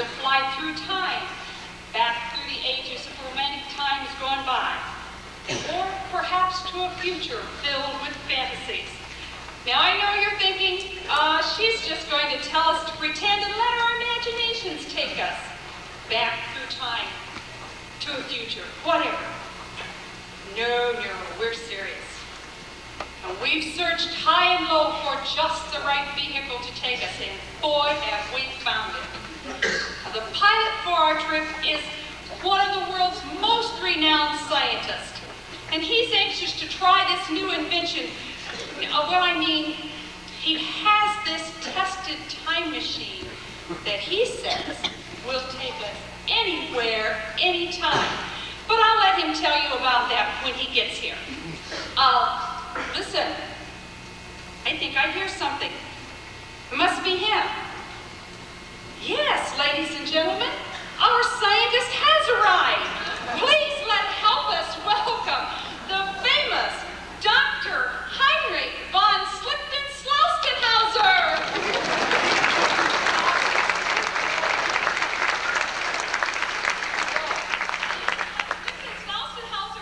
We'll fly through time, back through the ages of romantic times gone by, or perhaps to a future filled with fantasies. Now I know you're thinking, she's just going to tell us to pretend and let our imaginations take us back through time to a future, whatever. No, we're serious. And we've searched high and low for just the right vehicle to take us, and boy, have we found it. The pilot for our trip is one of the world's most renowned scientists, and he's anxious to try this new invention. He has this tested time machine that he says will take us anywhere, anytime. But I'll let him tell you about that when he gets here. Listen, I think I hear something. It must be him. Yes, ladies and gentlemen, our scientist has arrived. Please help us welcome the famous Dr. Heinrich von Schlichten-Slaustenhauser.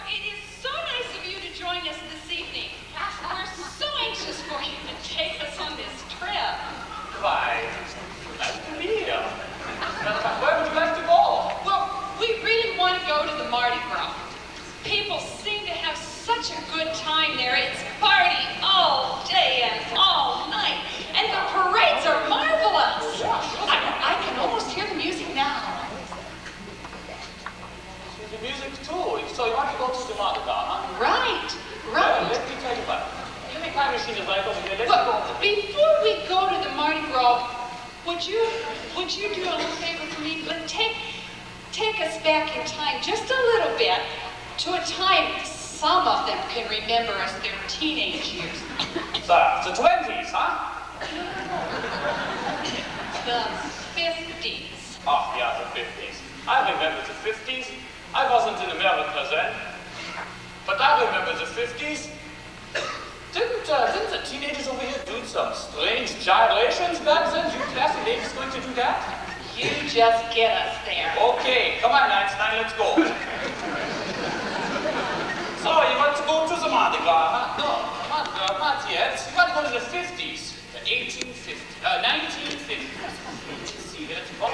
It is so nice of you to join us this evening. We're so anxious for you to take us on this trip. Why, nice to be here. Where would you like to go? Well, we really want to go to the Mardi Gras. People seem to have such a good time there. It's party all day and all night. And the parades are marvelous. I can almost hear the music now. The music too. So you want to go to the Mardi Gras, huh? Right. Let me tell you what. The time machine is right over here. Let's go. Before we go to the Mardi Gras, would you do a little favor for me? Take us back in time just a little bit to a time some of them can remember as their teenage years. The 20s, huh? The 50s. Oh, yeah, the 50s. I remember the 50s. I wasn't in America then. But I remember the 50s. Didn't the teenagers over here do some strange gyrations back then? You classy ladies going to do that? You just get us there. Okay, come on, Einstein, let's go. So, you want to go to the Mardi Gras, huh? No, Mardi Gras, not yet. You want to go to the 50s. The 1950s. Let's see, let's go.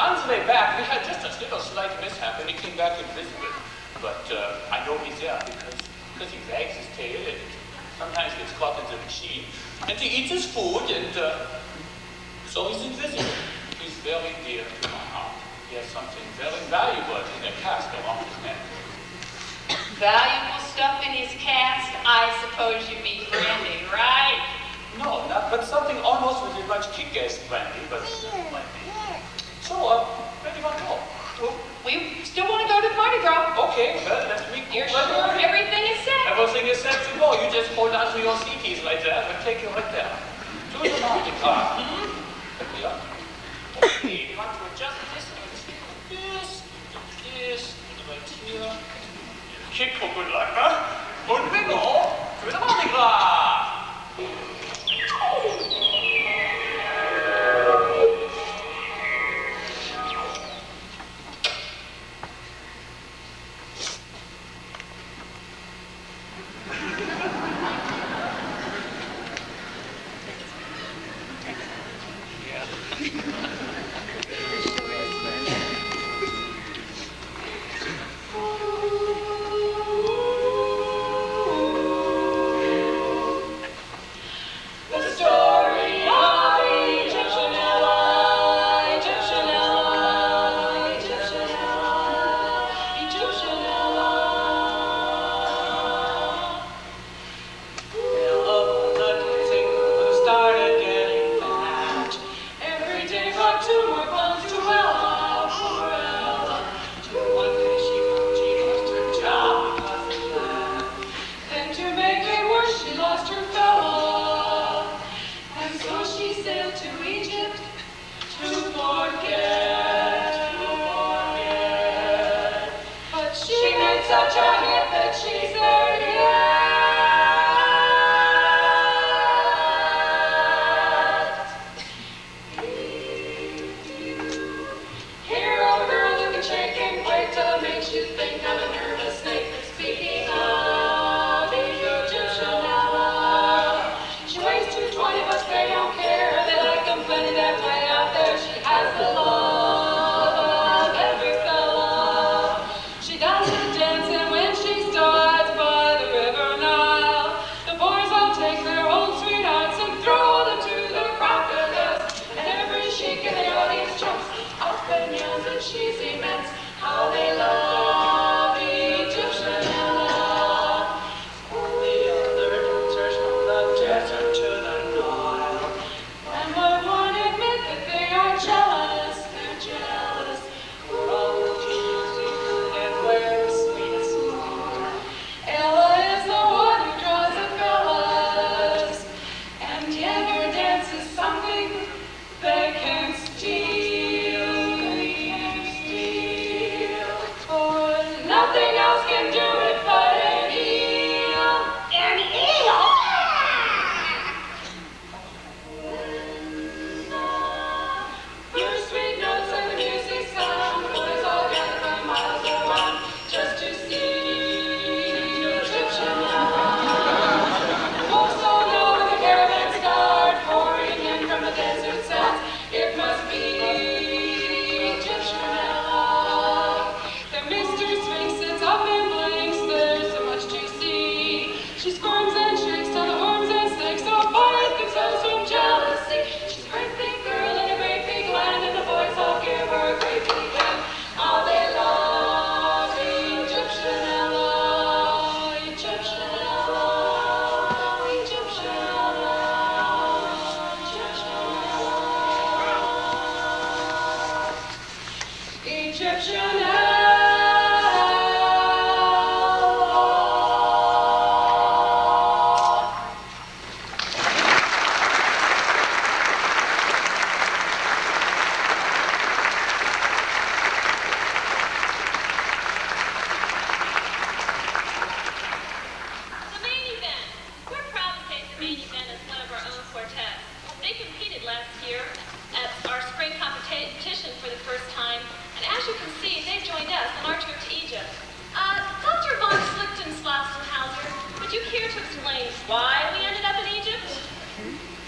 on the way back, we had just a little slight mishap, and he came back invisible. But I know he's there because he wags his tail, and sometimes gets caught in the machine, and he eats his food, and so he's invisible. He's very dear to my heart. He has something very valuable in a cast around his neck. Valuable stuff in his cast? I suppose you mean brandy, right? No, not, but something almost as much kick-ass brandy, but brandy. So, where do you want to go? Well, we still want to go to the Mardi Gras. Okay, well, let's meet. You're sure everything is set? Everything is set to go. You just hold on to your seat keys right there. We'll take you right there. To the Mardi Gras. Yeah. Okay, you want to adjust this right here. Kick for good luck, huh? Und we go to the Mardi Gras.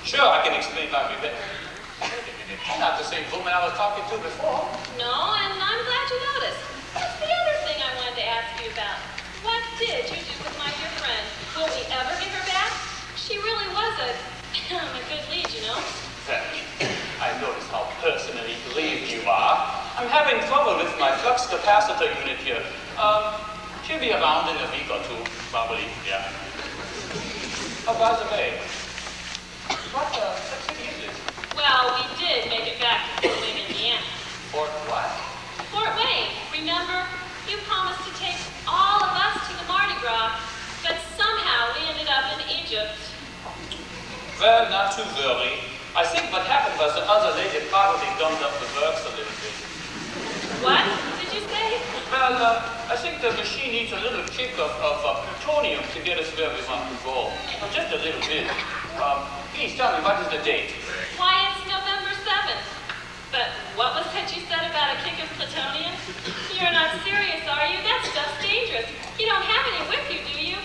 Sure, I can explain my revenge. You're not the same woman I was talking to before. No, and I'm glad you noticed. That's the other thing I wanted to ask you about. What did you do with my dear friend? Will we ever get her back? She really was a good lead, you know. Well, I notice how personally grieved you are. I'm having trouble with my flux capacitor unit here. She'll be around in a week or two, probably, yeah. Oh, by the way, what city is this? Well, we did make it back to Fort Wayne, Indiana. Fort what? Fort Wayne, remember? You promised to take all of us to the Mardi Gras, but somehow we ended up in Egypt. Well, not too early. I think what happened was the other lady probably dumped up the works a little bit. What did you say? Well, I think the machine needs a little kick of plutonium to get us where we want to go. Just a little bit. Please tell me, what is the date? Why, it's November 7th. But what was that you said about a kick of plutonium? You're not serious, are you? That stuff's dangerous. You don't have any with you, do you?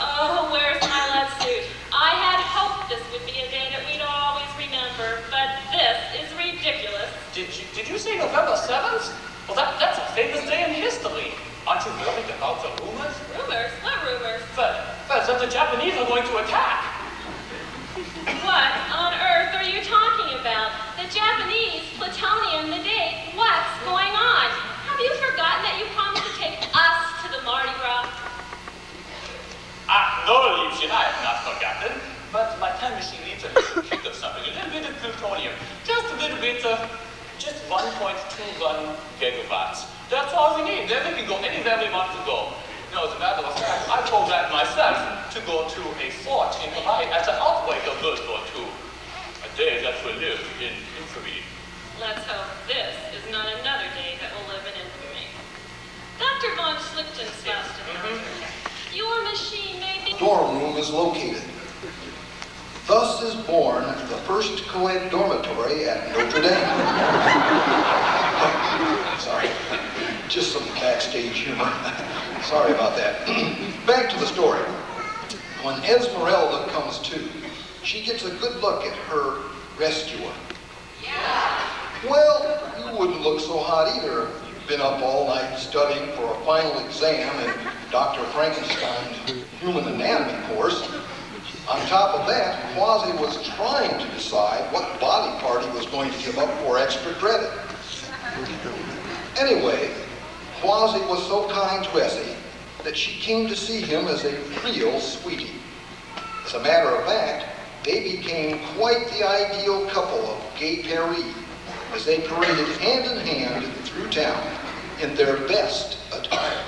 Oh, where's my lead suit? I had hoped this would be a day that we'd always remember, but this is ridiculous. Did you say November 7th? Well, that's a famous day in history. Aren't you worried about the rumors? Rumors? What rumors? But that the Japanese are going to attack. What on earth are you talking about? The Japanese, plutonium, the date, what's going on? Have you forgotten that you promised to take us to the Mardi Gras? No, Liebchen, I have not forgotten. But my time machine needs a little kick of something, a little bit of plutonium. Just a little bit just 1.21 gigawatts. That's all we need. Then we can go anywhere we want to go. No, as a matter of fact, I programmed myself to go to a fort in Hawaii as an outbreak of World War II. A day that will live in infamy. Let's hope this is not another day that will live in infamy. Dr. von Schlichtenstrassen, your machine may be... Dorm room is located. Thus is born the first co-ed dormitory at Notre Dame. Sorry, just some backstage humor. Sorry about that. Back to the story. When Esmeralda comes to, she gets a good look at her rescuer. Yeah. Well, you wouldn't look so hot either. You've been up all night studying for a final exam in Dr. Frankenstein's human anatomy course. On top of that, Quasi was trying to decide what body part he was going to give up for extra credit. Anyway, Quasi was so kind to Essie that she came to see him as a real sweetie. As a matter of fact, they became quite the ideal couple of gay Paris as they paraded hand in hand through town in their best attire.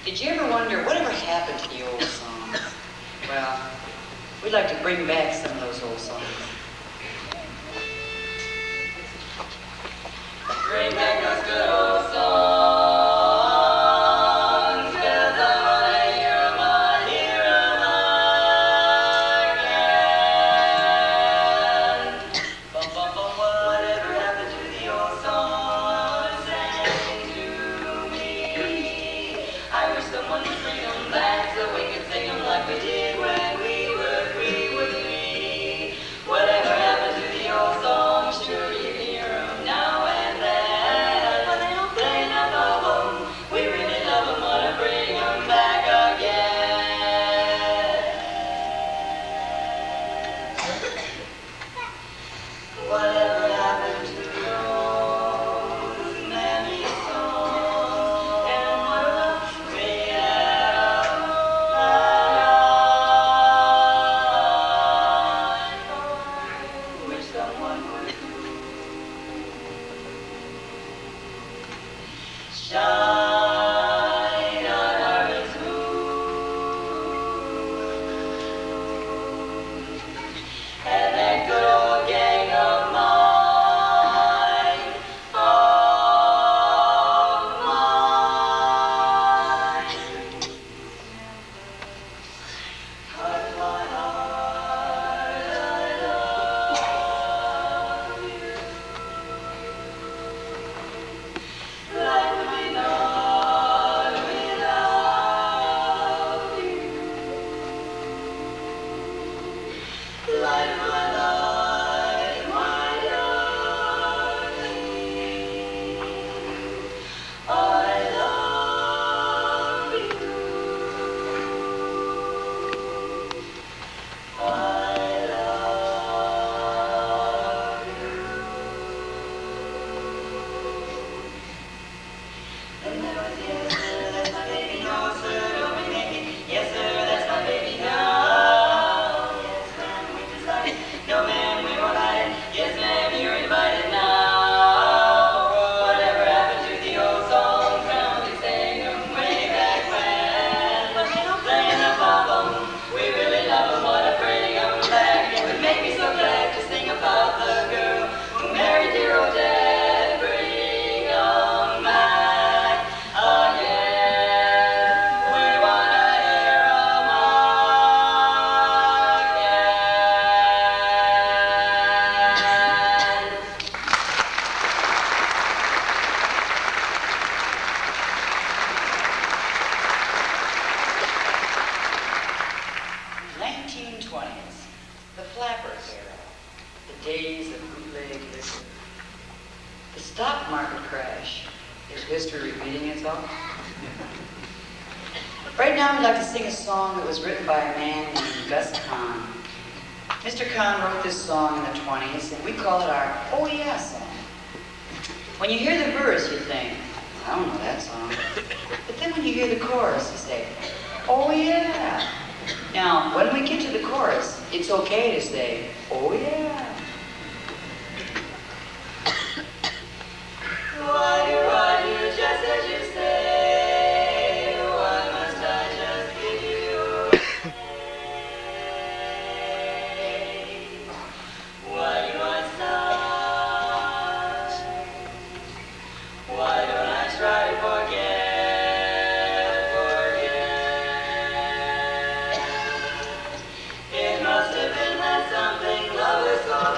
Did you ever wonder whatever happened to the old songs? Well, We'd like to bring back some of those old songs. Bring back those good old songs, 'cause I wanna hear 'em again. Bum, bum, bum, whatever happened to the old songs sang to me? I wish someone would bring 'em back so we could sing 'em like we did when we were free with me. Whatever happened to the old songs? Sure you hear 'em now and then, but they don't play enough of 'em. We really love 'em, wanna bring 'em back again. Whatever happened to those mammy songs? And what about singing out loud? I wish someone would shine on Harvey's moon, and that good old gang of mine, Heart of my heart, I love you. Life would be naught without you. Light of my life, my darling, I love you. I love you. And there was yes, sir, that's my baby. No, sir, don't be making. Yes, sir, that's my baby now. Yes, ma'am, we decided. No, ma'am, we won't hide it. Yes, ma'am, you're invited now. Whatever happened to the old songs? Now they sang them way back when, but they don't play enough of 'em. We really love 'em, wanna bring 'em back. It would make me so glad to sing about the girl who married dear old dad. Bring 'em back again. We wanna hear 'em again. 1920s, the Flappers era, the days of bootleg liquor. The stock market crash. Is history repeating itself? Right now, we'd like to sing a song that was written by a man named Gus Kahn. Mr. Kahn wrote this song in the 20s, and we call it our Oh Yeah song. When you hear the verse, you think, I don't know that song. But then when you hear the chorus, you say, oh yeah. Now, when we get to the chorus, it's okay to say, oh yeah. Why do just as you say? Why must I just give you away? Why do I sigh? Why don't I try to forget? It must have been that something love was gone.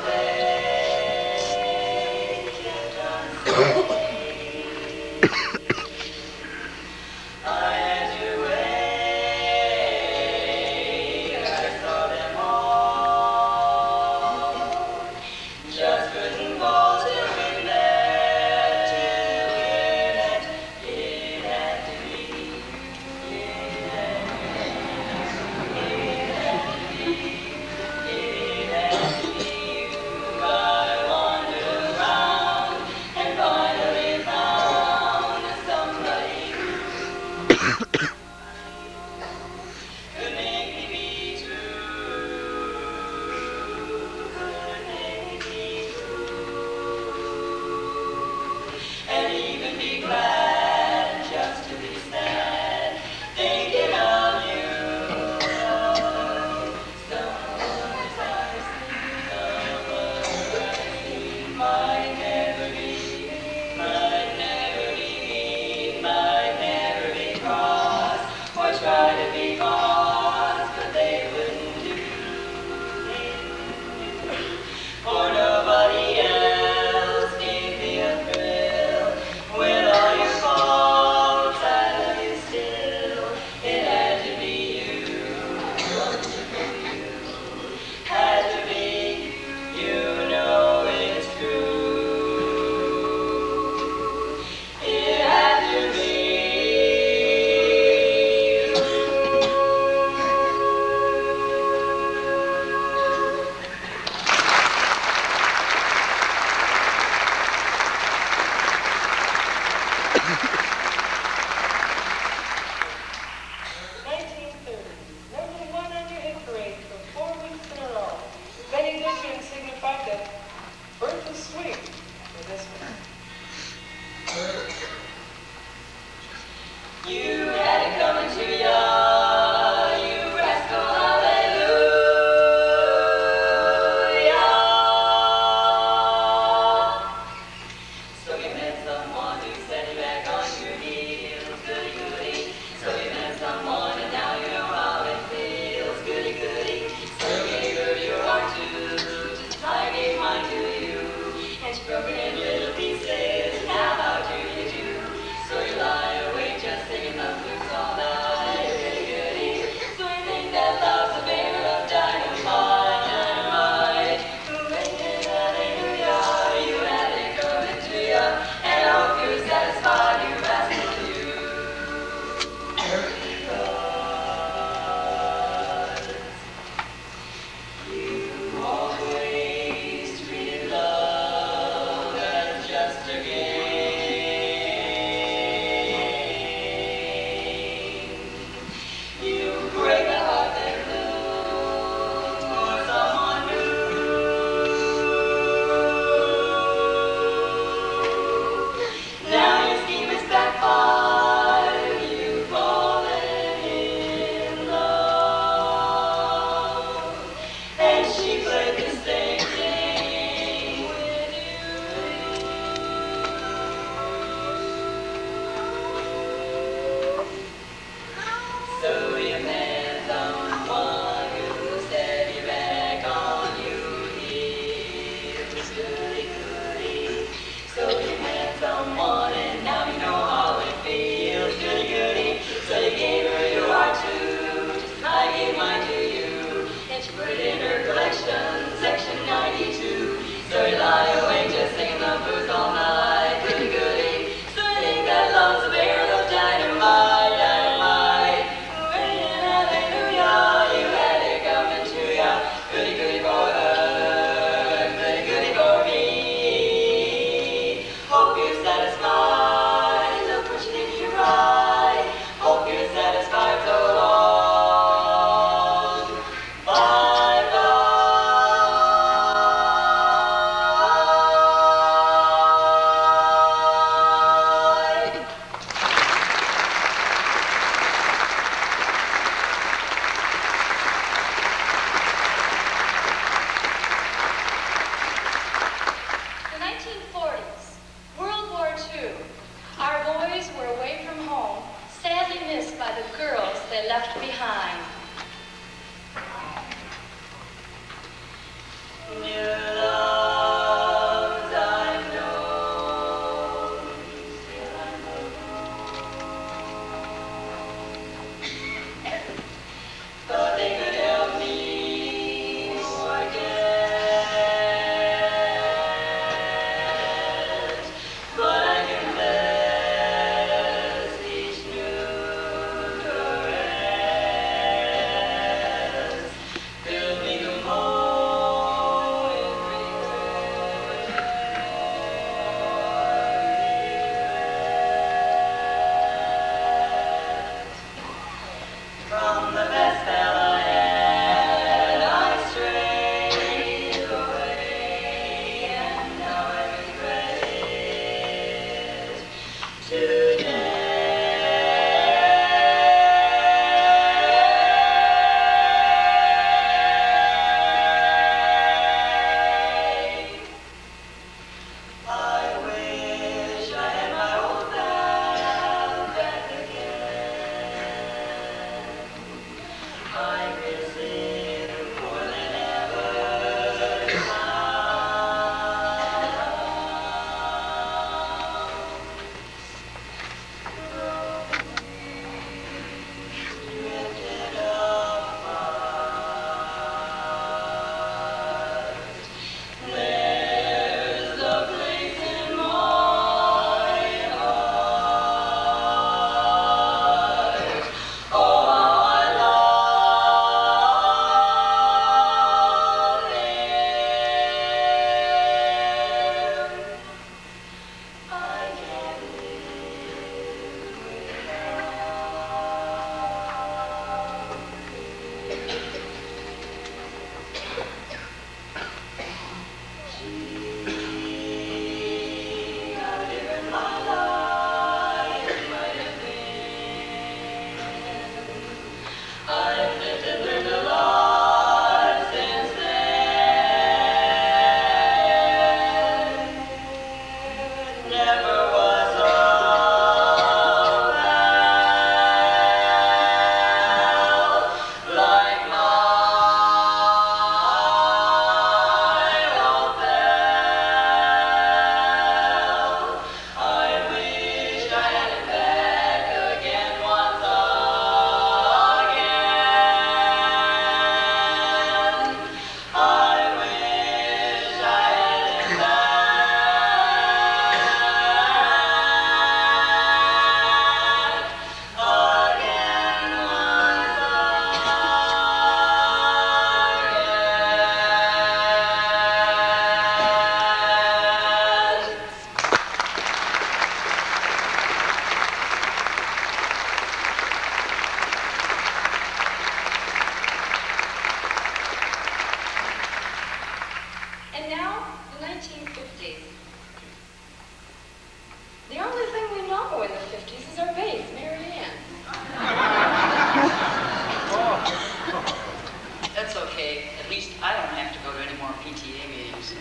I don't have to go to any more PTA meetings.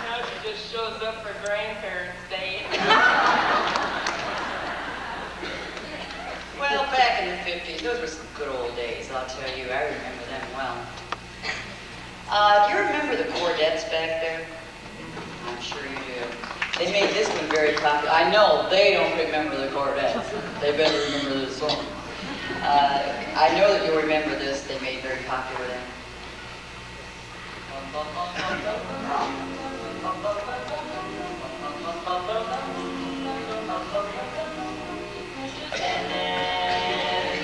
Now she just shows up for Grandparents' Day. Well, back in the 50s, those were some good old days, I'll tell you. I remember them well. Do you remember the Cordettes back there? I'm sure you do. They made this one very popular. I know they don't remember the Cordettes. They better remember this song. I know that you'll remember this. They made very popular then.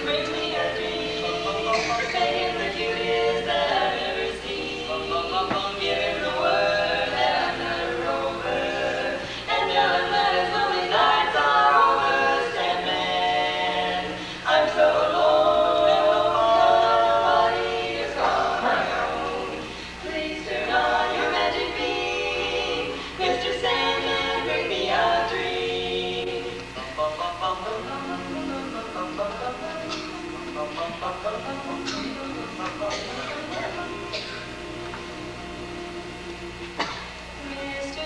Bring me a dream, saying the cutest that I've ever seen. Give him the word that I'm not a rover, and tell him that his lonely nights are over. Sandman, I'm so alone, nobody is called my own. Please turn on your magic beam, Mr. Sandman, bring me a dream. Mr.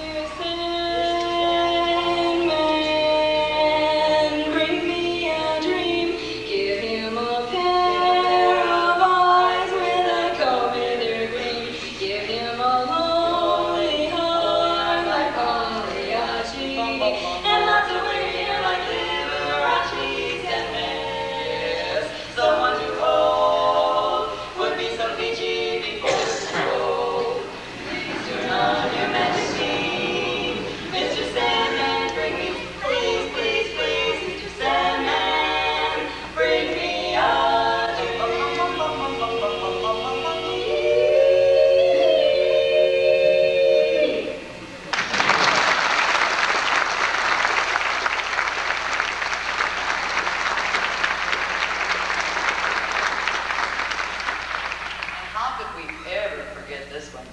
Sandman, bring me a dream. Give him a pair of eyes with a comb in their green. Give him a lonely heart like Pagliacci, and lots of weird hair like Liberace. Sandman, someone to hold would be so peachy before it's cold. Please turn on your magic beam, Mr. Sandman, bring me, please, please, please, Mr. Sandman, bring me a dream. How could we ever forget this one?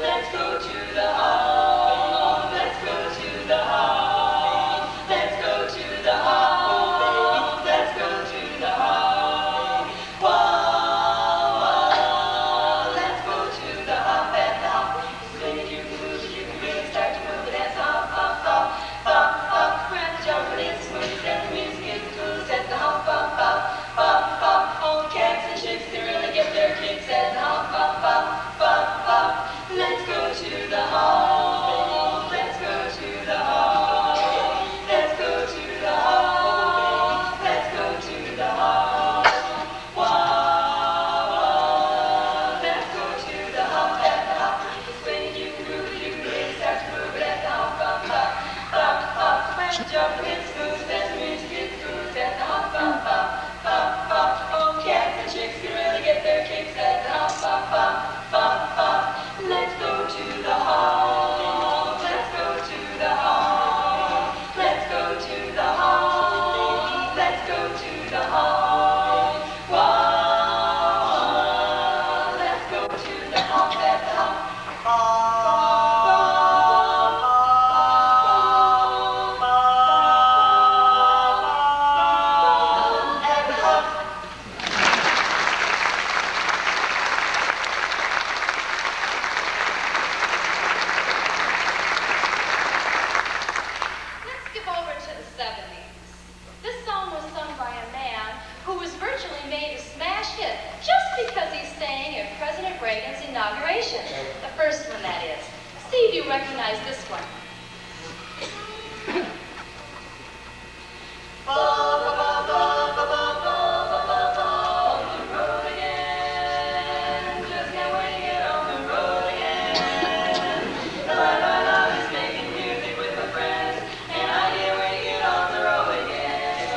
Let's go to the hall. Let's go to the hall. Let's go to the hall. Let's go to the hall. Whoa, whoa. Let's go to the hop at the hop. When you can move it, you can really start to move it. That's hop, hop, hop, hop, hop. Grab the jar when it's smooth and the music is cool. At the hop, hop, hop, hop, hop. Old cats and chicks can really get their kicks at the hop, hop, hop, hop, hop. Let's go to the hall. Let's go to the hall. Let's go to the hall. Let's go to the hall. Whoa, whoa. Let's go to the hop at the hop. When you can groove it, you can really start to move it at the hop, hop, hop, hop, hop. When the jump gets smooth and the music gets grooved at the hop, hop, hop, hop, hop. Old cats and chicks can really get their kicks at the hop, hop, hop, hop, hop. Let's go to the hall. Let's go to the hall. Let's go to the hall. Let's go to the hall. Whoa, let's go to the hop at the hop. At the hop. Let's skip over to the 70s. This song was sung by a man who was virtually made a smash hit just because he sang at President Reagan's inauguration. The first one, that is. See if you recognize this one. On the road again, just can't wait to get on the road again. The life I love is making music with my friends, and I can't wait to get on the road again.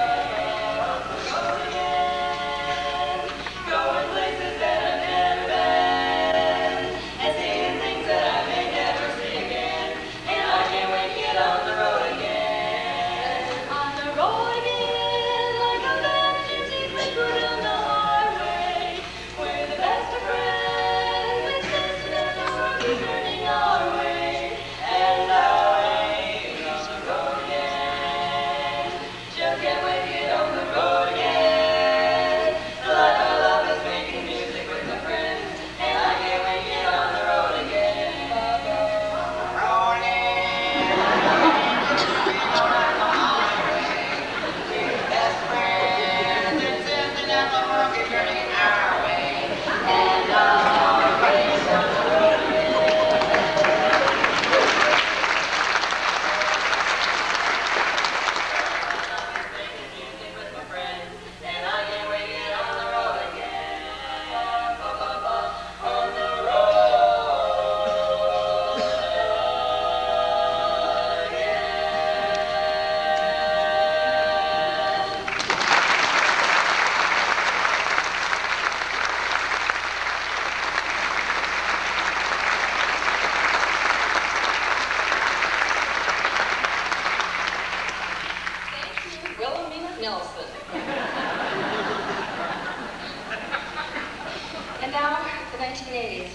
And now, the 1980s.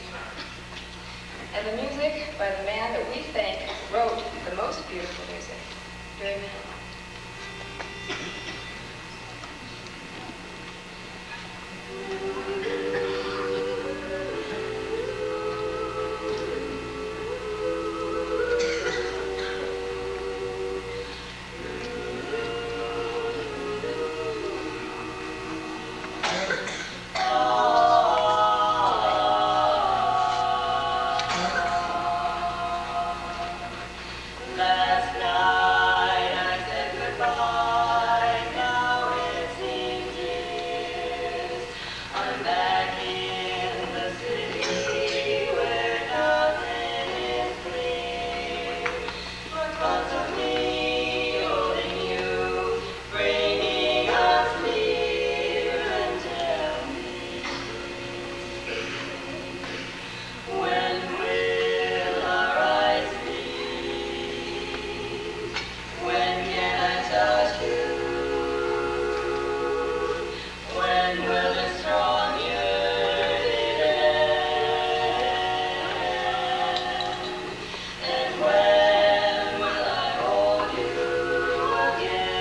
And the music by the man that we think wrote the most beautiful music, Barry Manilow. Last night I said goodbye, now it seems years. I'm back in the city where nothing is clear. But thoughts of me holding you, bringing us near, and tell me, when will our eyes meet? When can I touch you? When will the strong yearning end? And when will I hold you again?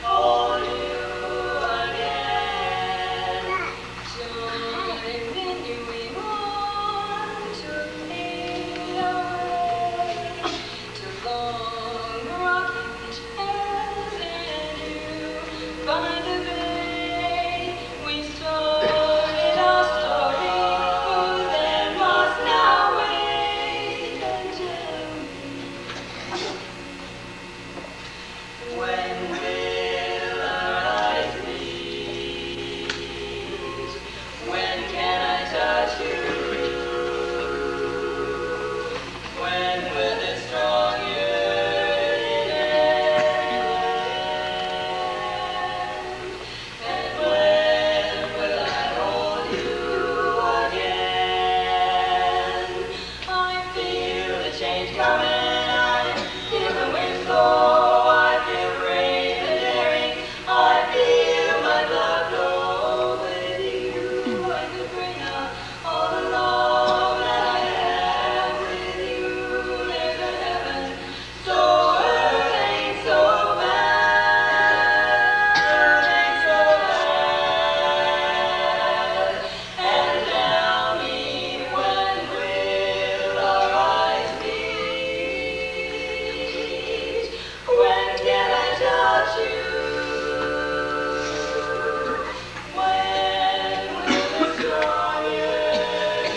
Hold you again. Join when you want to fade away to long rocking chairs, and you find a bay. We started our story, who then must now wait until When will our eyes meet? When can I touch you? When will this strong yearning end? And when will I hold you again? I feel the change coming, I hear the wind blow, I feel brave and daring, I feel my blood flow with you. I could bring out all the love that I have with you. There's a heaven so earth ain't so bad, earth ain't so bad. And tell me, when will our eyes meet? When can I touch you? When will the strong yearning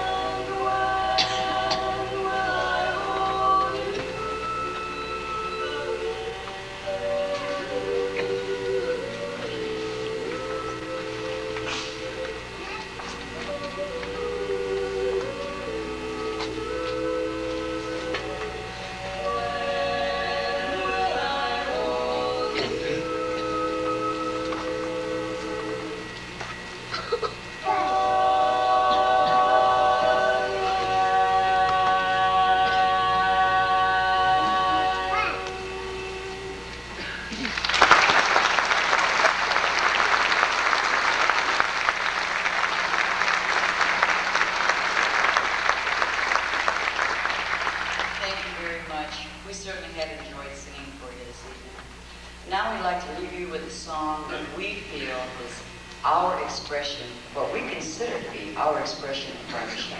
And when will I hold you Thank you very much. We certainly have enjoyed singing for you this evening. Now we'd like to leave you with a song that we feel is our expression, what we consider to be our expression of friendship.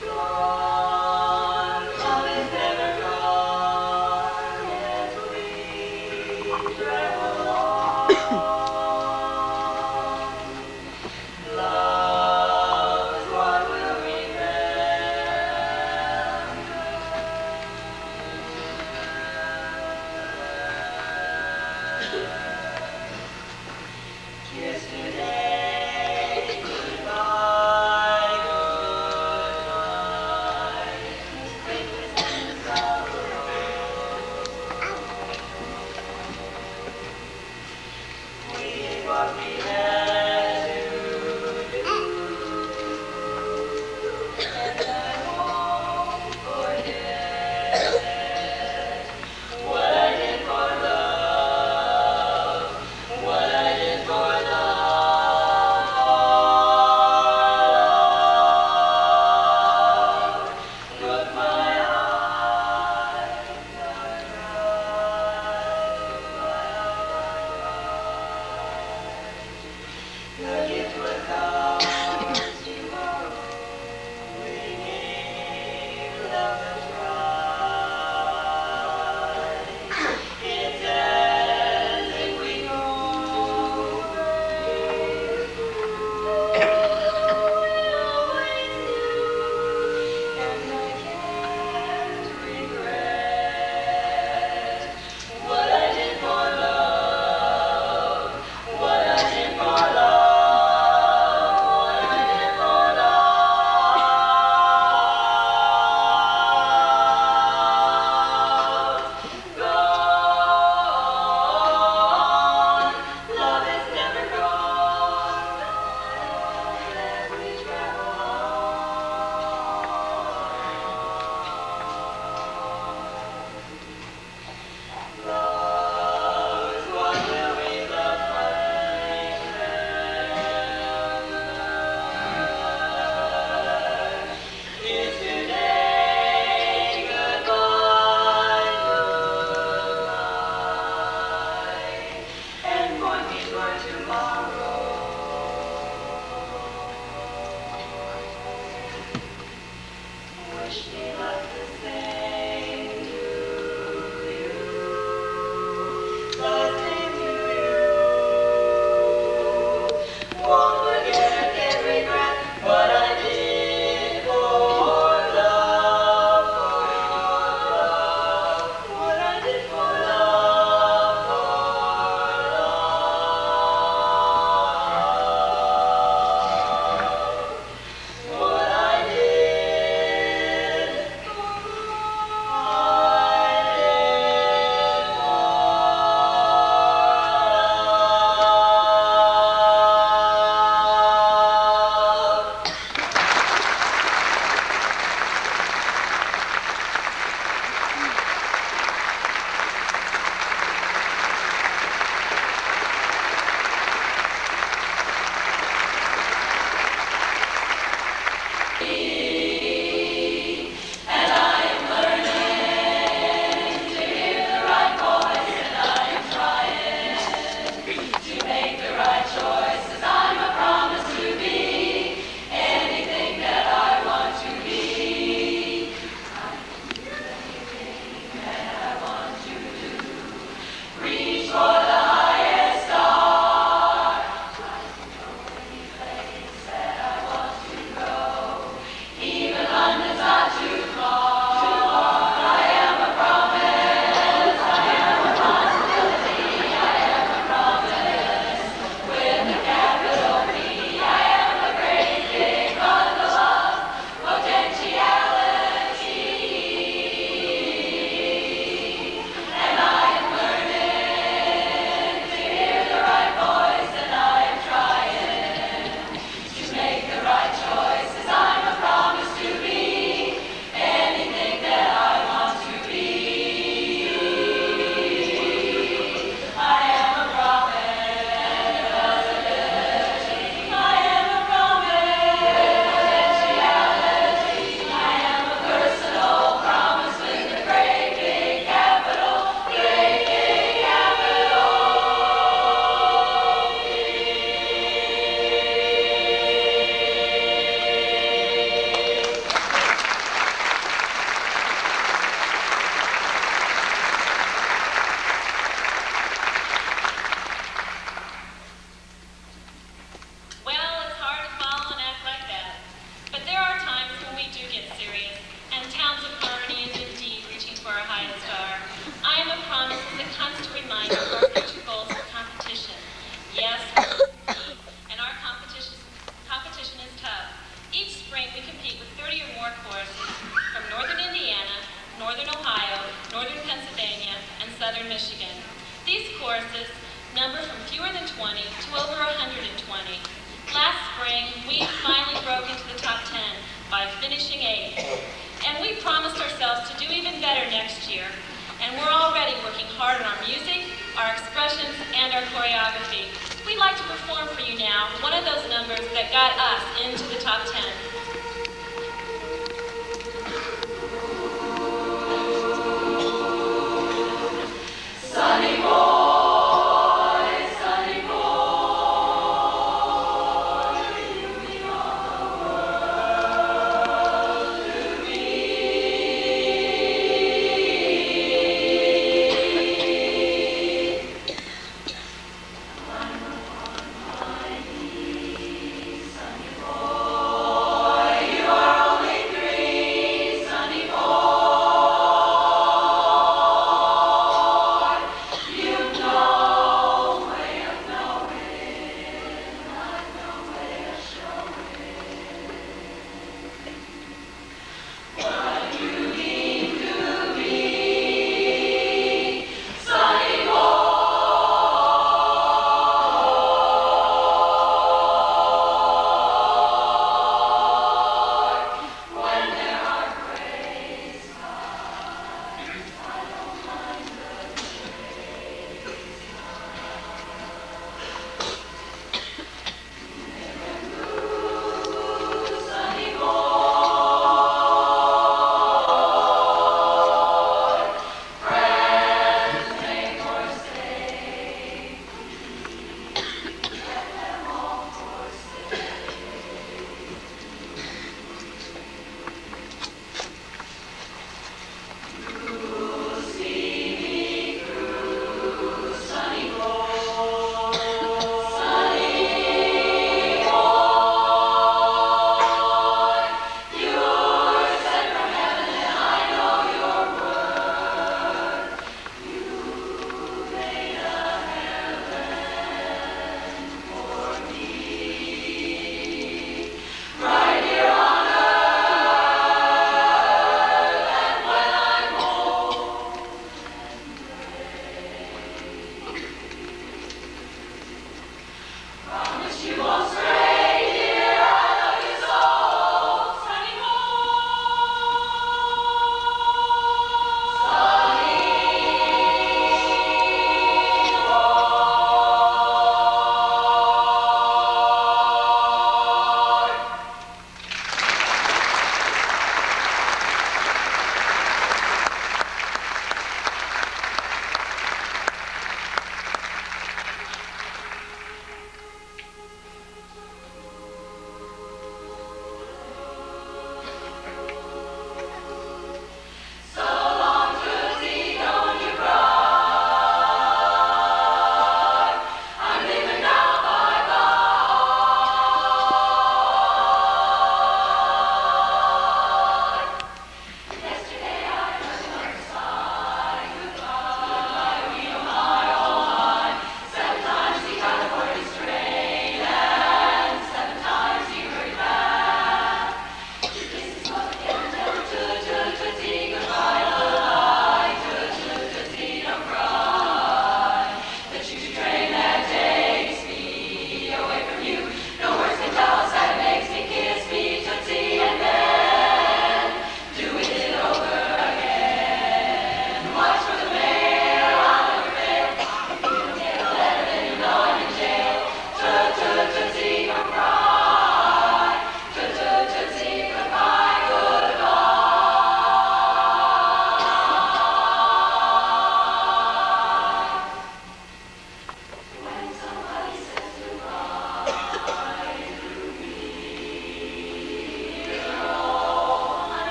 Gone, love is never gone, as we travel on. Love is what we'll remember. Southern Michigan. These choruses number from fewer than 20 to over 120. Last spring, we finally broke into the top 10 by finishing 8th. And we promised ourselves to do even better next year. And we're already working hard on our music, our expressions, and our choreography. We'd like to perform for you now one of those numbers that got us into the top 10. Sunny boy, sunny boy, you mean all the world to me. I'm on my knees, sunny boy,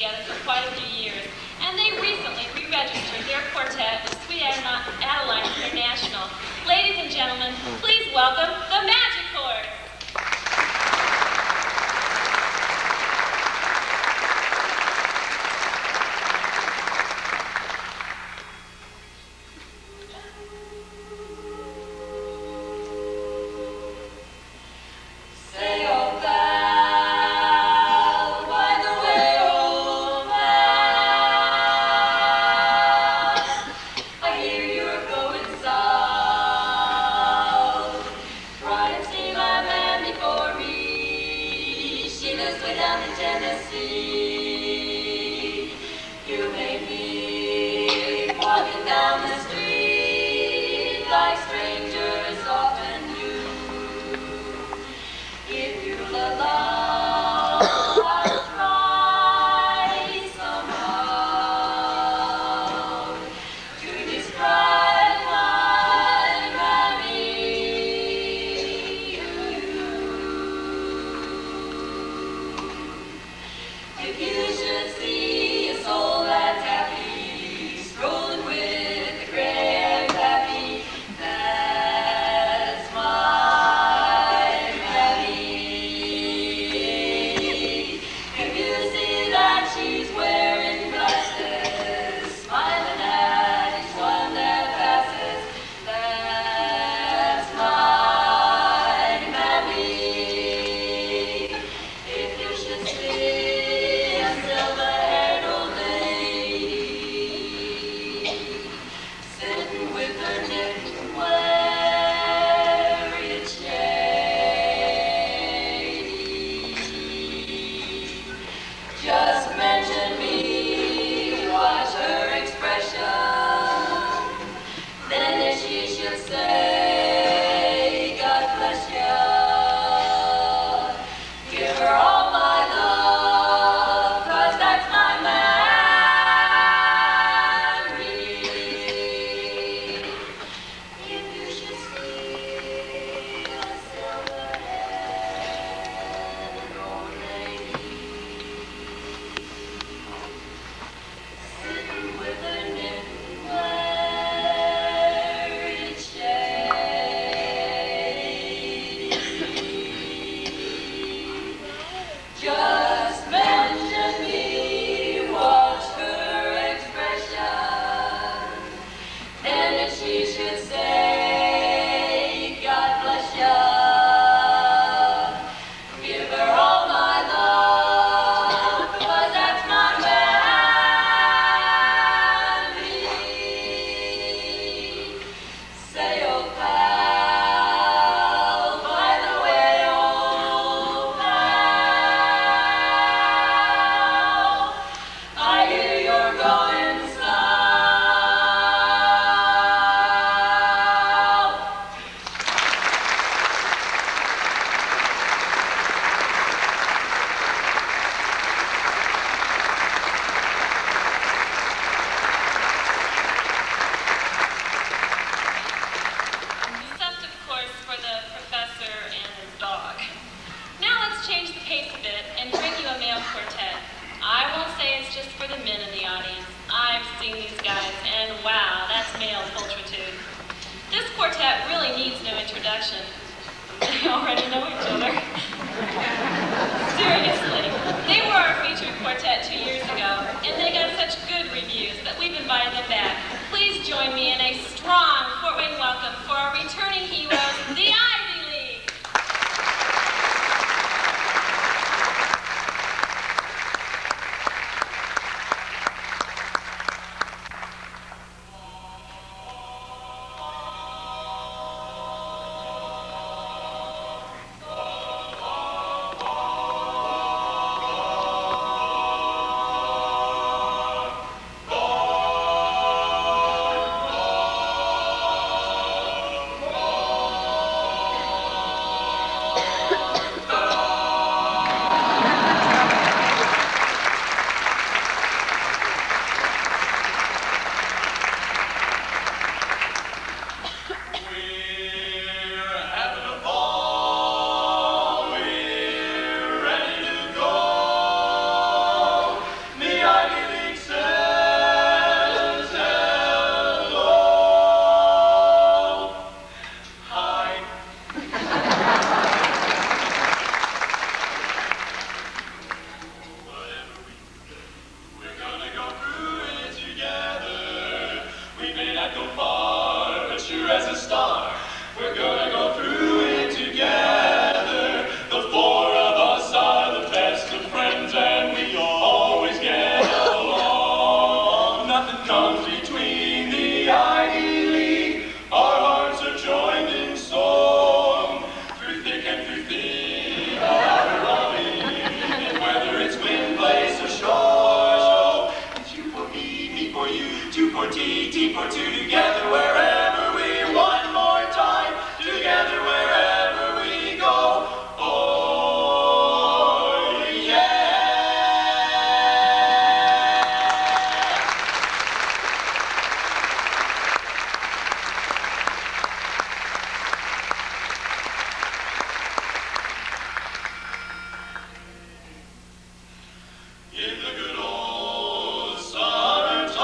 together for quite a few years, and they recently re-registered their quartet with Sweet Adeline International. Ladies and gentlemen, please welcome the Magic Chords. Say, oh, thou by the way, oh, thou, I hear you're going south. Ride and see my man before me. She lives way down in Tennessee. You may be walking down the street like strangers often do. If you'll allow, I'll try somehow to describe my Mammy to you. If you should see a soul that's happy, strolling with the gray and happy, that's my Mammy. If you see that she's wearing glasses, smiling at each one that passes, that's my Mammy. If you should see a silver-haired old lady sitting with her knitting wearing shady, just mention me, watch her expression. Then if she should say, God bless ya, give her all my love, 'cause that's my Mammy. If you should see a silver-haired old lady sitting with her knitting wearing shady, just mention me, watch her expression. And if she should say, God bless ya, give her all my love, 'cause that's my Mammy. Say, oh, pal, by the way, oh, pal, I hear you're going south. Except, of course, for the professor and his dog. Now let's change the pace a bit and bring you a male quartet. I won't say it's just for the men in the audience. I've seen these guys, and wow, that's male pulchritude. This quartet really needs no introduction. They already know each other. Seriously, they were our featured quartet 2 years ago, and they got such good reviews that we've invited them back. Please join me in a strong Fort Wayne welcome for our returning heroes, the Ivy League. in the good old summertime.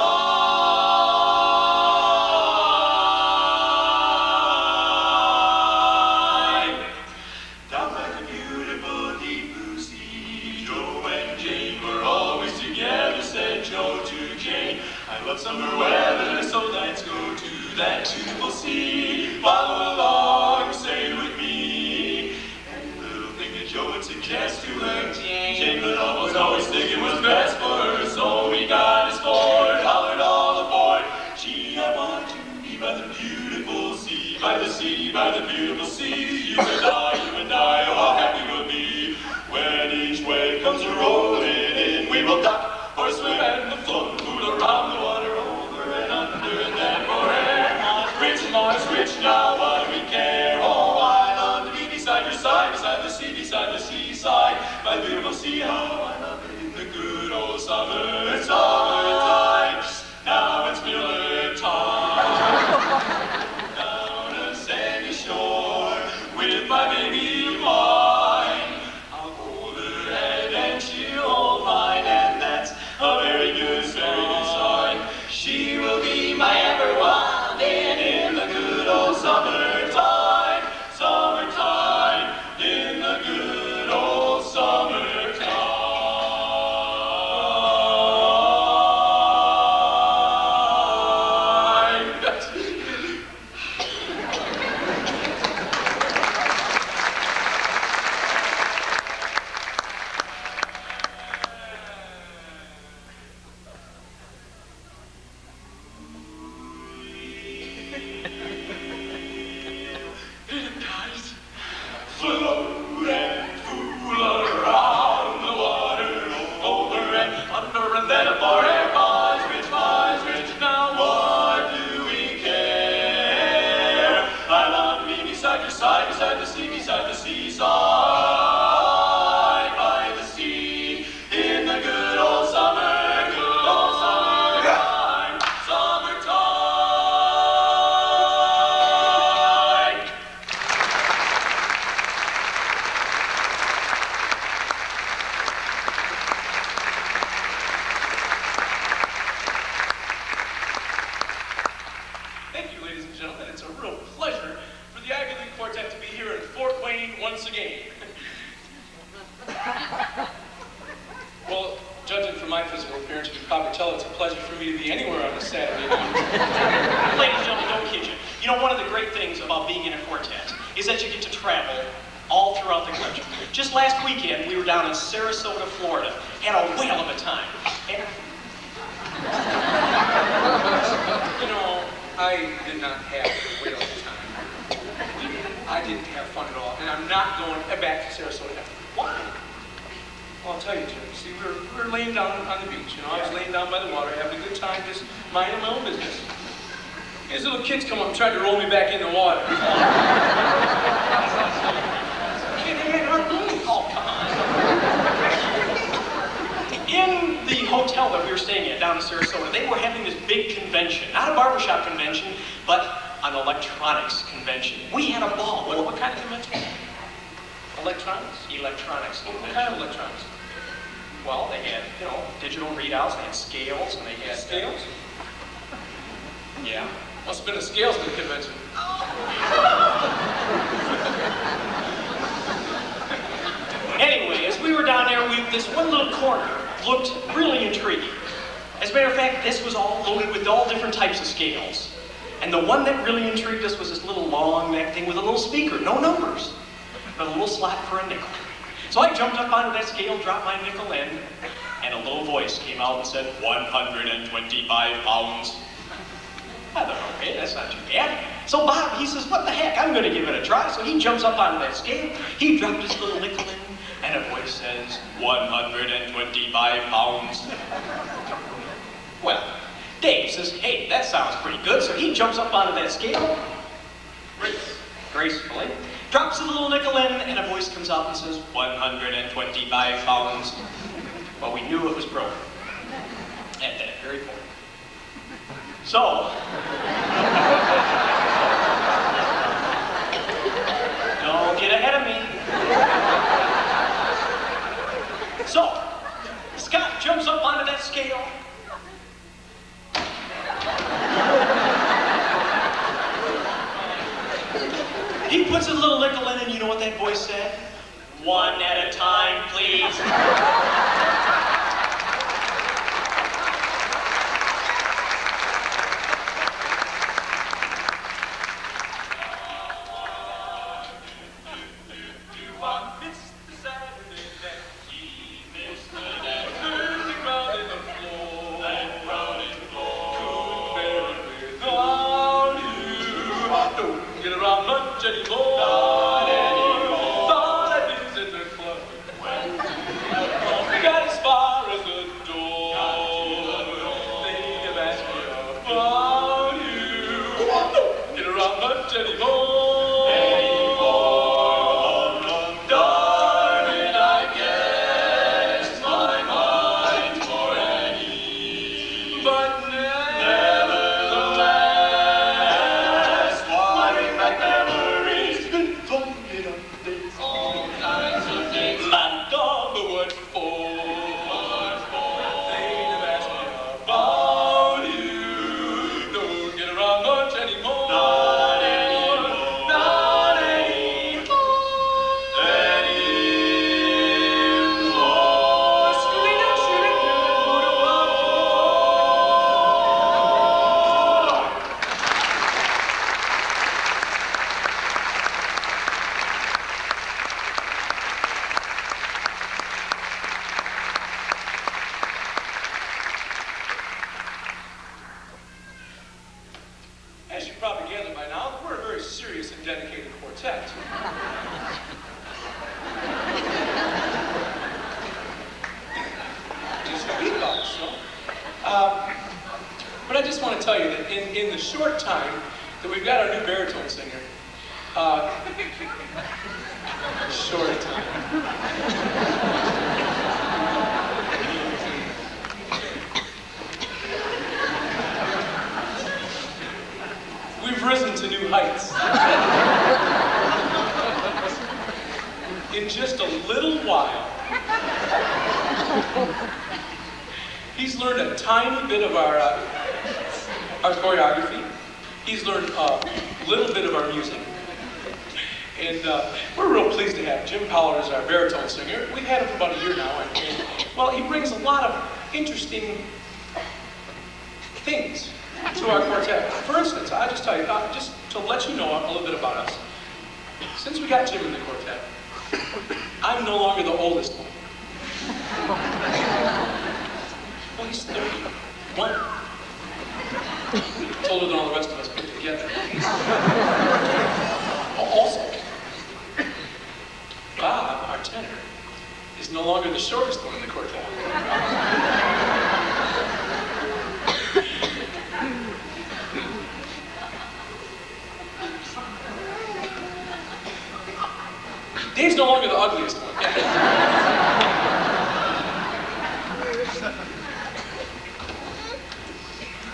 Down by the beautiful deep blue sea, Joe and Jane were always together, said Joe to Jane. I love summer weather, so let's go to that beautiful sea. Follow along, sail with me. Any little thing that Joe would suggest to her, Jane would always think it was best for her. So we got his Ford, hollered all aboard. Gee, I want to be by the beautiful sea, by the sea, by the beautiful sea. You and I, oh how happy we'll be. When each wave comes rolling in, we will duck or swim and float, fool around the water, over and under, and then forever. Rich Mars, rich now, what do we care? Oh, I love to be beside your side, beside the seaside, by the beautiful sea. How I love it in the good old summertime. Now it's Miller time. Down a sandy shore with my baby mine. I'll hold her head and she'll hold mine, and that's a very good sign. She will be my ever wildin' in the good old summertime, summertime, in the good old summertime. Float and fool around the water, over and under, and then forever. Mines, rich, now what do we care? I love to be beside your side, beside the seaside, by the sea, in the good old summertime, summertime. Thank you, ladies and gentlemen. It's a real pleasure for the Ivy League Quartet to be here in Fort Wayne once again. Well, judging from my physical appearance, you can probably tell it's a pleasure for me to be anywhere on a Saturday night. Ladies and gentlemen, don't kid you. You know, one of the great things about being in a quartet is that you get to travel all throughout the country. Just last weekend, we were down in Sarasota, Florida, had a whale of a time. And You know, I did not have a whale of a time. I didn't have fun at all, and I'm not going back to Sarasota. Why? Well, I'll tell you, Jim. See, we were laying down on the beach. You know, I was laying down by the water, having a good time, just minding my own business. These little kids come up and tried to roll me back in the water. Oh, come on. In the hotel that we were staying at down in Sarasota, they were having this big convention. Not a barbershop convention, but an electronics convention. We had a ball. What kind of convention? Electronics? Electronics What convention. kind of electronics? Well, they had, you know, digital readouts, they had scales, and they had... Scales? Yeah. Must have been a scales convention. Anyway, as we were down there, this one little corner looked really intriguing. As a matter of fact, this was all loaded with all different types of scales. And the one that really intrigued us was this little long neck thing with a little speaker, no numbers, but a little slot for a nickel. So I jumped up onto that scale, dropped my nickel in, and a little voice came out and said, 125 pounds. I thought, okay, that's not too bad. So Bob, he says, what the heck, I'm gonna give it a try. So he jumps up onto that scale, he dropped his little nickel in, and a voice says, 125 pounds. Well, Dave says, hey, that sounds pretty good. So he jumps up onto that scale, gracefully, drops a little nickel in, and a voice comes out and says, 125 pounds. Well, we knew it was broken at that very point. So, don't get ahead of me. So, Scott jumps up onto that scale. He puts a little nickel in, and you know what that voice said? One at a time, please. As you probably gathered by now, we're a very serious and dedicated quartet. Just speak about it, so. But I just want to tell you that in the short time that we've got our new baritone singer, short time. We've risen to new heights. In just a little while, he's learned a tiny bit of our choreography. He's learned a little bit of our music. And we're real pleased to have Jim Pollard as our baritone singer. We've had him for about a year now, and well, he brings a lot of interesting things to our quartet. For instance, I'll just tell you, just to let you know a little bit about us. Since we got Jim in the quartet, I'm no longer the oldest one. Well, he's 31. Older than all the rest of us put together. Also, Bob, our tenor, is no longer the shortest one in the quartet. Dave's no longer the ugliest one.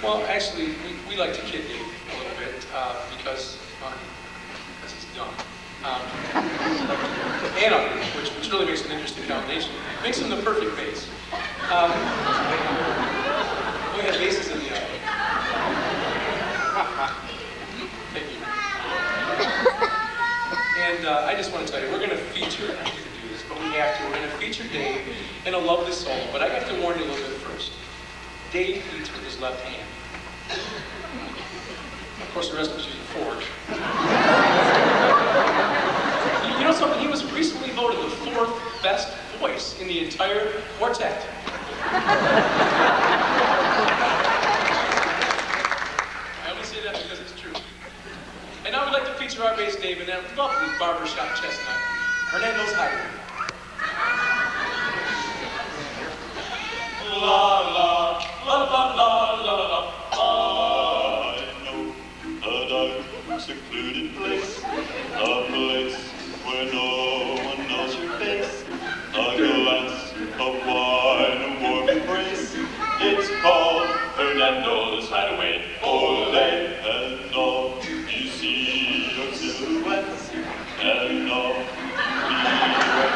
Well, actually, we like to kid Dave a little bit because he's dumb. And ugly, which really makes an interesting combination. Makes him the perfect bass. We have basses in the Thank you. And I just want to tell you, we're going to feature, I hate to do this, but we have to. We're going to feature Dave in a lovely solo. But I have to warn you a little bit first. Dave eats with his left hand. Of course, the rest of us use a fork. You know something? He was recently voted the 4th best voice in the entire quartet. I only say that because it's true. And now we'd like to feature our bass Dave in that lovely barbershop chestnut, Hernando's Highway. La la la la la la la. I know a dark, secluded place, a place where no one knows your face. A glass of wine, a warm embrace. It's called Hernando's Hideaway. Ole, and all you see are silhouettes, and all you hear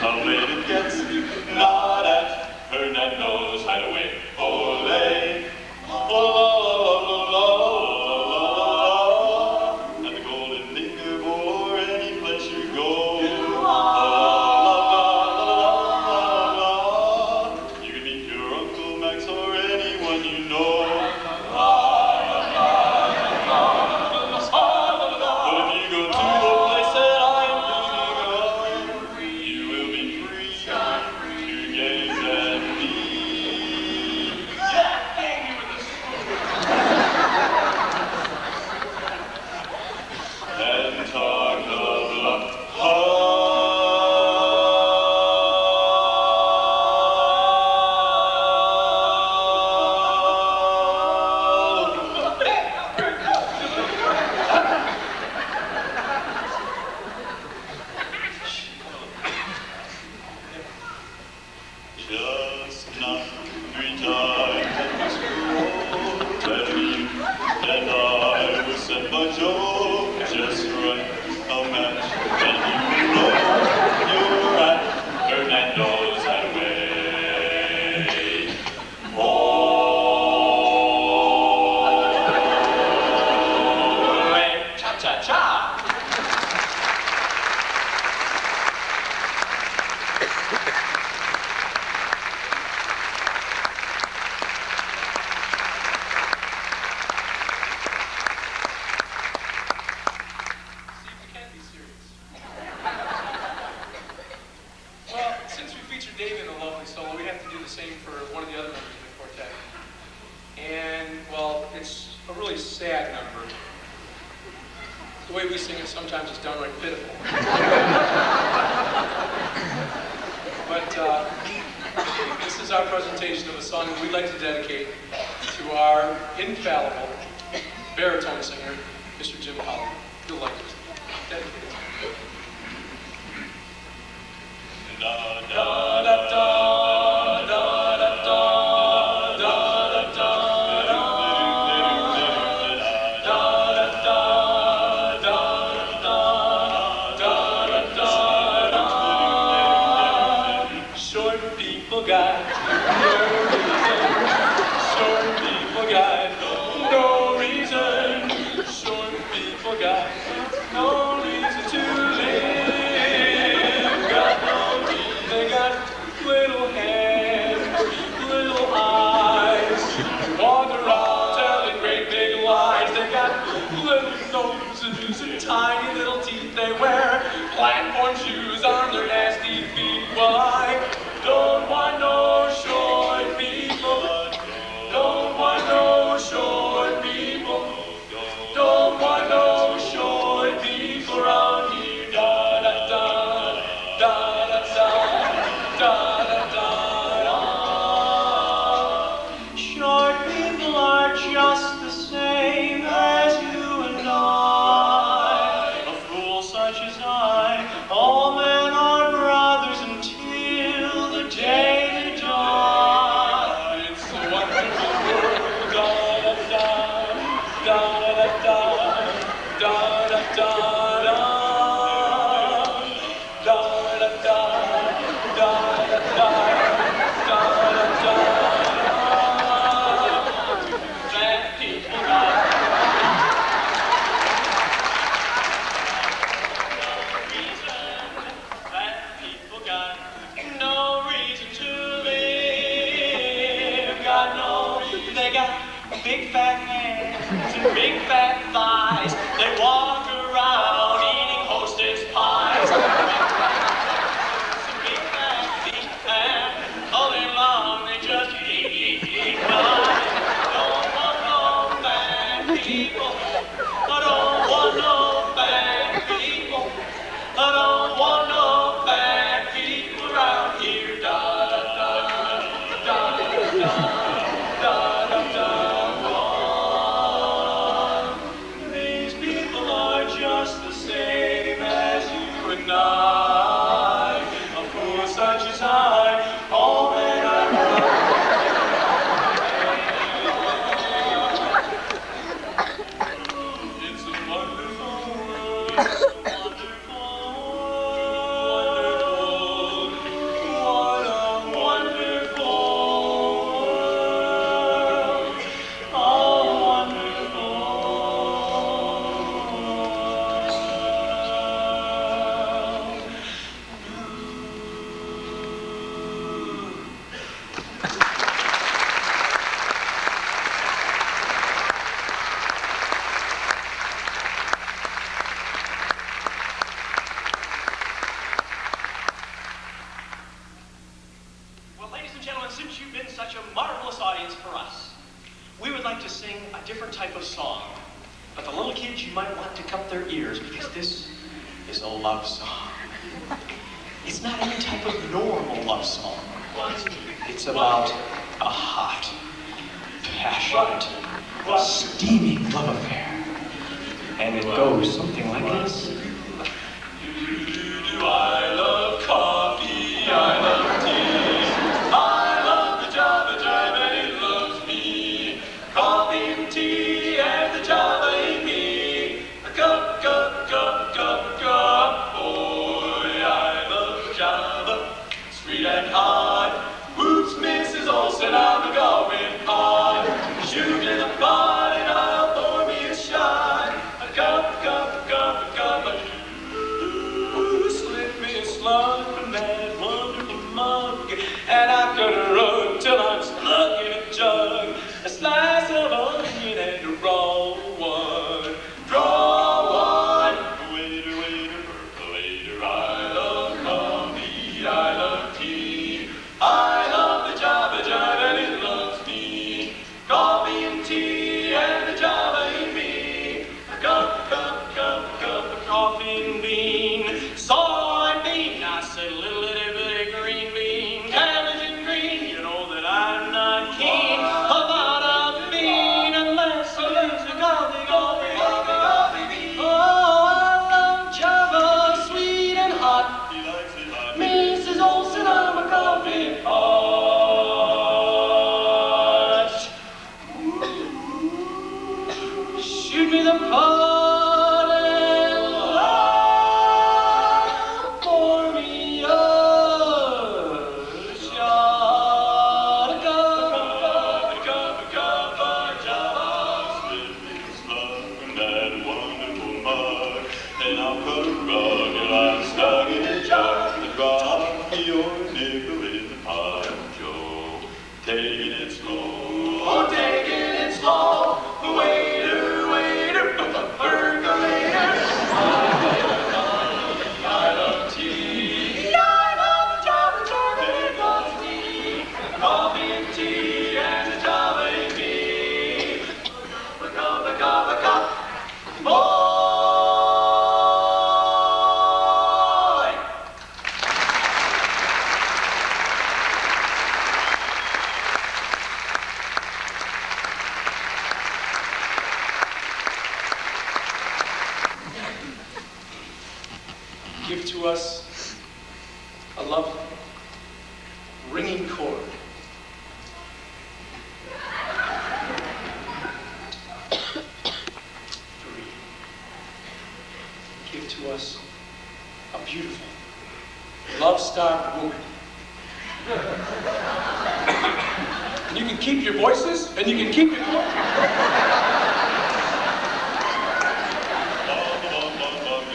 how late it gets. Not at Hernando's Hideaway. Ole, oh, at the Golden Dingo or any place you go. You can meet your Uncle Max or anyone you know. But if you go to the place that I am thinking of, you will be free to gaze at me. Yeah, hang me with this. And talk of love. Just not 3 times at this road, Betty and I will set my joke just right, a match, and you know you're at Hernando's Hideaway. Oh, cha-cha-cha. See, we can be serious. Well, since we featured Dave in a lovely solo, we have to do the same for one of the other members of the quartet. And, well, it's a really sad number. The way we sing it sometimes is downright pitiful. But this is our presentation of a song that we'd like to dedicate to our infallible baritone singer, Mr. Jim Holland. You'll like it. Dedicated. Da da da da da da da da da Short people got no reason. Short people got no reason. Short people got no reason to live. Got no reason. They got little hands, little eyes. Walk around telling great big lies. They got little noses and tiny little teeth. They wear platform shoes on their nasty feet. Well, I don't want no short people. Don't want no short people. Don't want no short people around here. Da da da da da da da da da. Short people are just the same as you and I. A fool such as I, all men are brothers until the day they die. It's a wonderful world. Da da da da da da da da da. Da da da da da da da da. That people got that people got no reason to live. Got no, they got big fat hands and big fat thighs. They walk around eating hostess pies. Some big fat feet and all day long they just eat. Well, I don't want no bad people. I don't want no bad people. I don't want no bad people around here. Da da da da da da da da da. since you've been such a marvelous audience for us, we would like to sing a different type of song. But the little kids, you might want to cup their ears because this is a love song. It's not any type of normal love song. It's about a hot, passionate, steaming love affair. And it goes something like this. I love coffee, I love tea, I love the Java Jive and it loves me. Coffee and tea and the Java in me. A cup, cup, cup, cup, cup. Boy, I love Java, sweet and hot. Whoops, Mrs. Olsen, I'm going hot. Shoot in the pot and I'll pour me a shot. A cup, cup, cup, cup, a slip me a slug from that wonderful mug, and I could run till I'm stuck in a jug. A slice of onion and a raw one. Draw one. Waiter, waiter, percolator. I love coffee, I love tea. I love the Java Jive and it loves me. Coffee and tea and the Java in me. A cup, cup, cup, cup of coffee and bean. Soybean, I said little itty bitty green bean. Cabbage and green, you know that I'm not keen about a bean unless it is a coffee, coffee, coffee, coffee bean. Oh, I love Java, sweet and hot. He likes it hot. Mrs. Olsen, I'm a coffee pot. Shoot me the pot and pour me a shot. A cup of Java. Slip me the slug from that wonderful mug, and I'll put a rug and I'm stuck in a jug. The drop your nickel in the pot, Joe. Taking it slow, oh, taking it slow. Waiter, waiter, percolator. I love tea. I love the Java Jive and it loves me. Coffee and tea and the Java in me. A cup, a cup, a cup. Boy. Give to us a love ringing chord. 3. Give to us a beautiful, love-starved woman. And you can keep your voices, and you can keep your voices.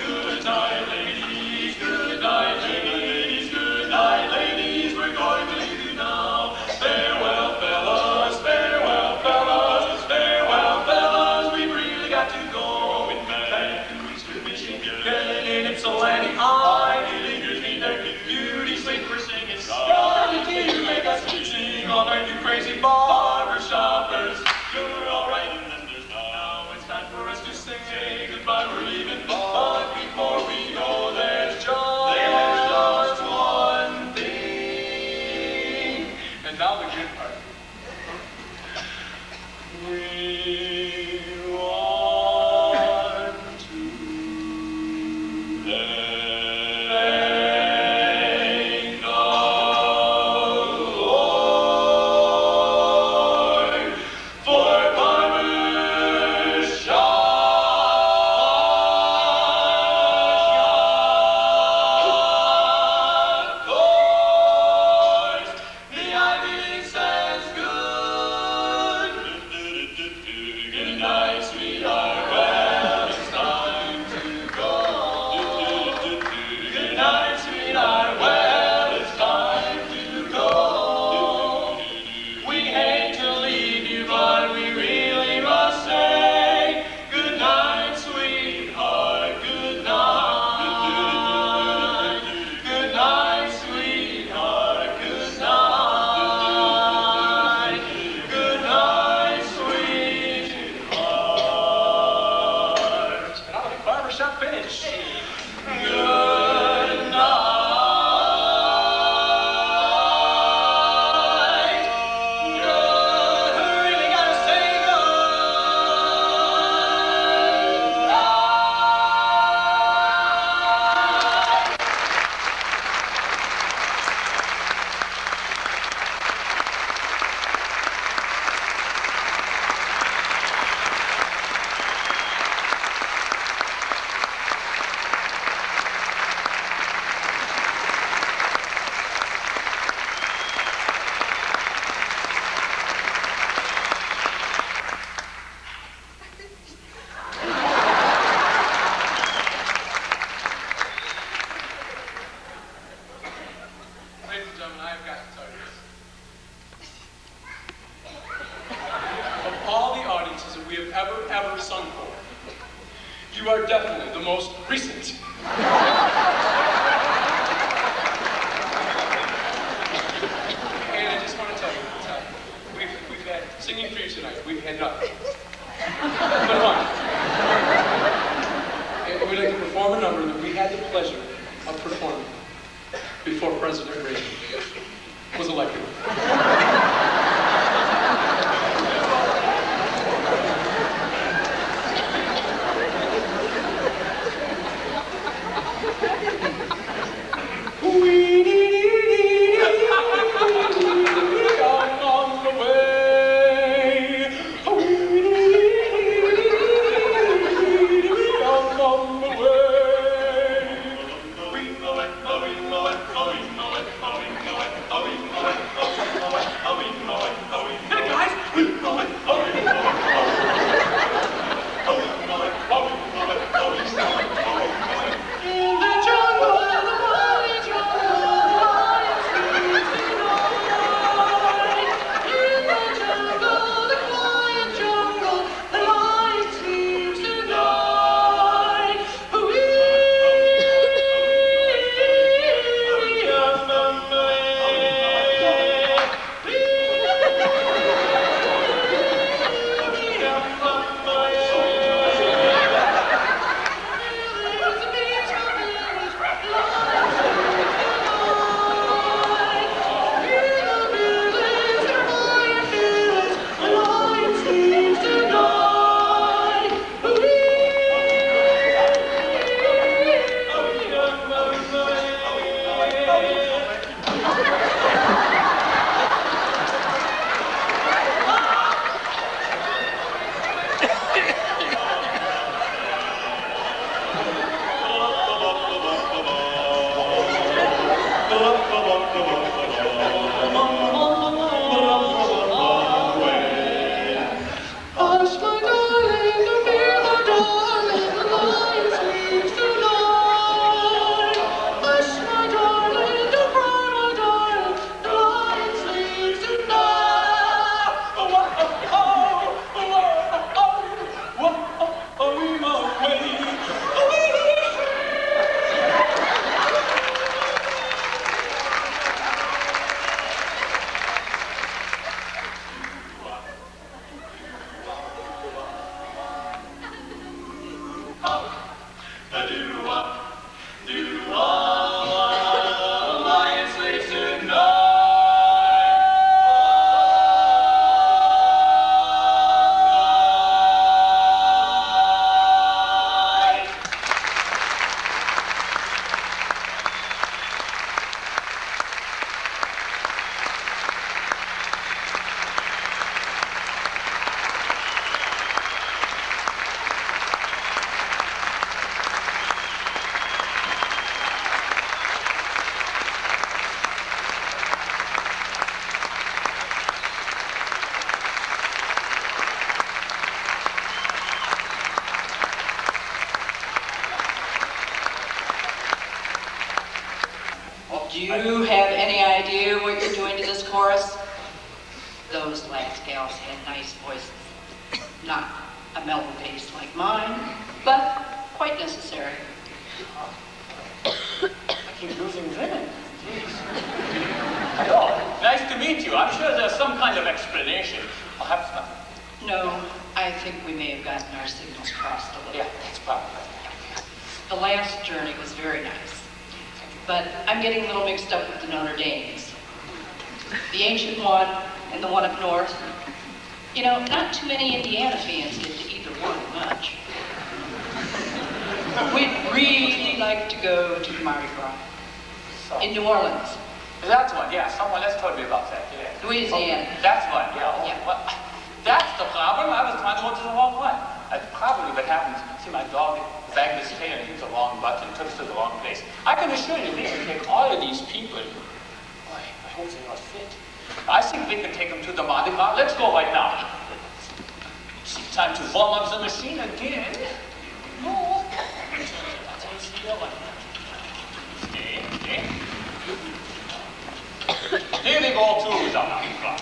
Good night, ladies. Good night, ladies. Good night, ladies. We're going to leave you now. Farewell, fellas. Farewell, fellas. Farewell, fellas. We've really got to go. Going back to Eastern Michigan. Getting in Ypsilanti High. It lingers me there. Beauty sleep, we're singing. Starting to make us sing all night, you crazy barber shoppers. You're all right in there. are definitely the most recent. And I just want to tell you, we've had singing for you tonight. We've had nothing but fun. And we'd like to perform a number that we had the pleasure of performing before President Reagan was elected. Do you have any idea what you're doing to this chorus? Those last gals had nice voices. Not a mellow bass like mine, but quite necessary. I keep losing women. Hello, nice to meet you. I'm sure there's some kind of explanation. Perhaps not. No, I think we may have gotten our signals crossed a little. Yeah, that's probably. The last journey was very nice, but I'm getting a little mixed up with the Notre Dames. The ancient one and the one up north. You know, not too many Indiana fans get to either one much. We'd really like to go to the Mardi Gras in New Orleans. That's one, yeah. Someone else told me about that, yeah. Louisiana. Oh, that's one, yeah. Oh, Yeah. well, that's the problem. I was trying to go to the wrong one. Probably what happens, see, my dog wagged his tail and hit the wrong button, took us to the wrong place. I can assure you, we can take all of these people. Boy, I hope they're not fit. I think we can take them to the Mardi Gras. Let's go right now. It's time to warm up the machine again. Oh. Stay. Here we go to the Mardi Gras.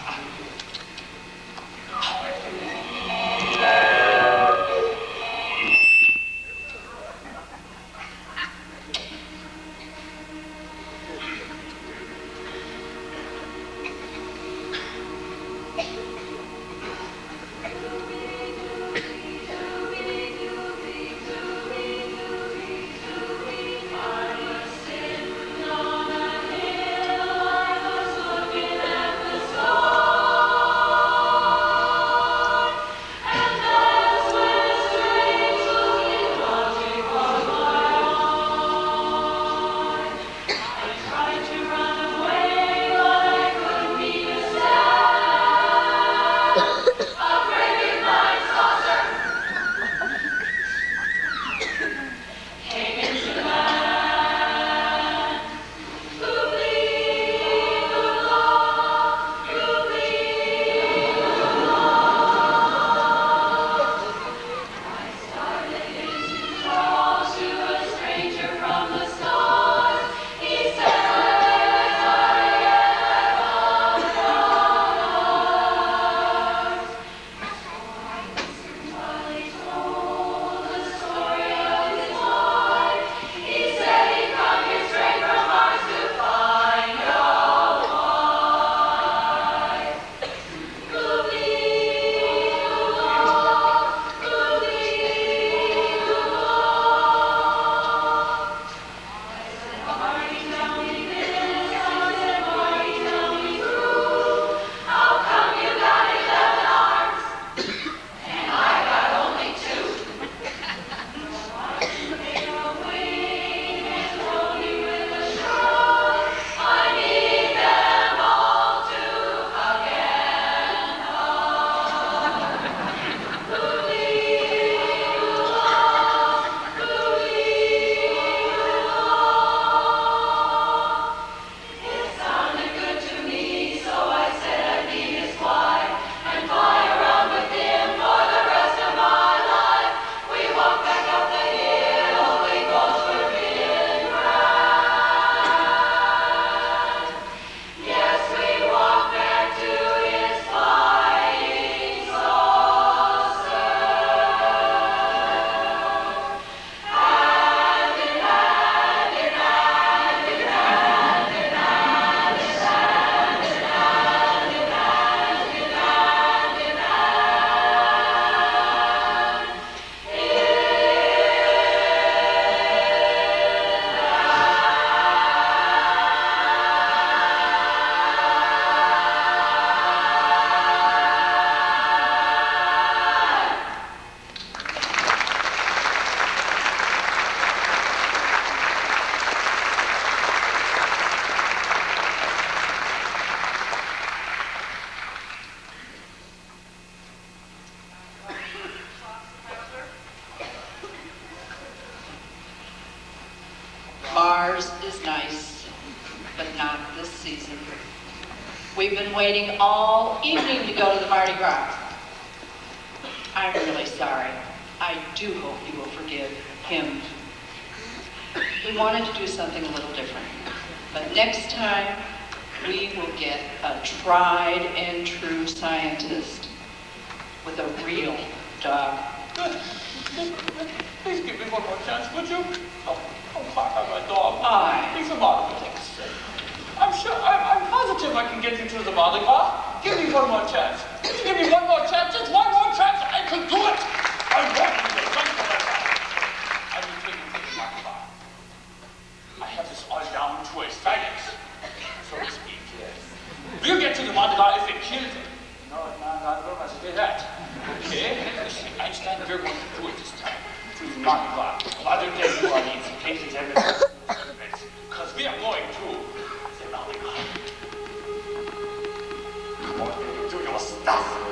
Ours is nice, but not this season. We've been waiting all evening to go to the Mardi Gras. I'm really sorry. I do hope you will forgive him. We wanted to do something a little different, but next time we will get a tried and true scientist with a real dog. Please give me one more chance, would you? Oh, Clark, I'm a dog. Please, a Mardi Gras. I'm positive I can get you to the Mardi Gras. Give me one more chance. Give me one more chance, just one more chance, I can do it. I want you to come to my life. I will take you to the Mardi Gras. I have this all down to a science, so to speak. We'll get to the Mardi Gras if it kills him. No, I don't want to do that. Okay? Listen, Einstein, we're going to do it this time. To the Mardi Gras. Other than New Orleans, cases everywhere. Because we are going to the Mardi Gras. Come on, do your stuff.